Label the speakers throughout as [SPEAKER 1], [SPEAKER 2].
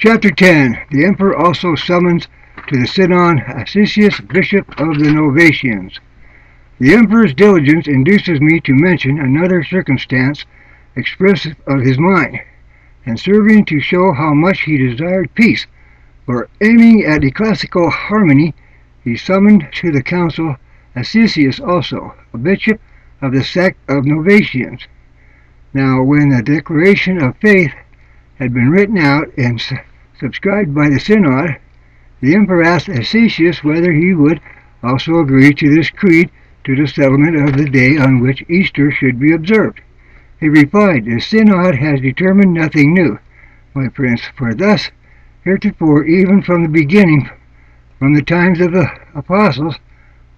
[SPEAKER 1] Chapter 10. The Emperor also summons to the Synod Acicius, Bishop of the Novatians. The Emperor's diligence induces me to mention another circumstance expressive of his mind, and serving to show how much he desired peace, for aiming at ecclesiastical harmony, he summoned to the council Acicius also, a bishop of the sect of Novatians. Now when the declaration of faith had been written out and subscribed by the synod, the emperor asked Acicius whether he would also agree to this creed to the settlement of the day on which Easter should be observed. He replied, "The synod has determined nothing new, my prince, for thus heretofore, even from the beginning, from the times of the apostles,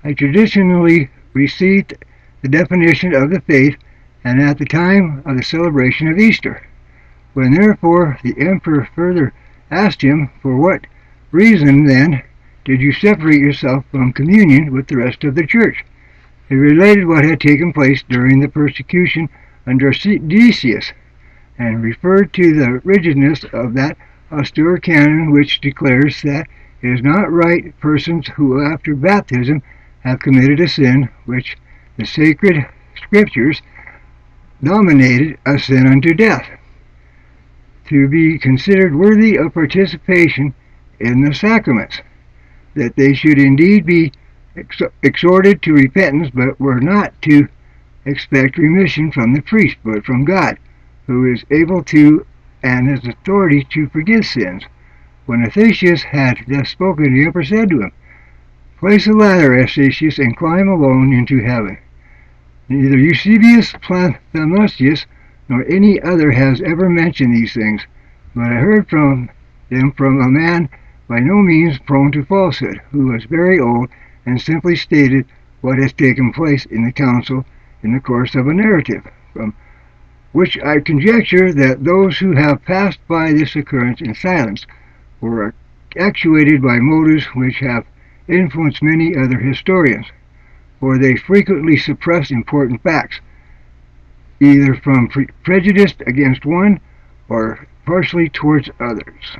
[SPEAKER 1] I traditionally received the definition of the faith, and at the time of the celebration of Easter." When therefore the emperor further asked him, "For what reason, then, did you separate yourself from communion with the rest of the church?" He related what had taken place during the persecution under Decius, and referred to the rigidness of that austere canon which declares that it is not right persons who after baptism have committed a sin which the sacred scriptures nominated a sin unto death, to be considered worthy of participation in the sacraments, that they should indeed be exhorted to repentance, but were not to expect remission from the priest, but from God, who is able to and has authority to forgive sins. When Acicius had thus spoken, the emperor said to him, "Place a ladder, Acicius, and climb alone into heaven. Neither Eusebius Plathanus nor any other has ever mentioned these things, but I heard from them from a man by no means prone to falsehood, who was very old, and simply stated what has taken place in the council in the course of a narrative, from which I conjecture that those who have passed by this occurrence in silence were actuated by motives which have influenced many other historians, for they frequently suppress important facts, either from prejudice against one or partially towards others."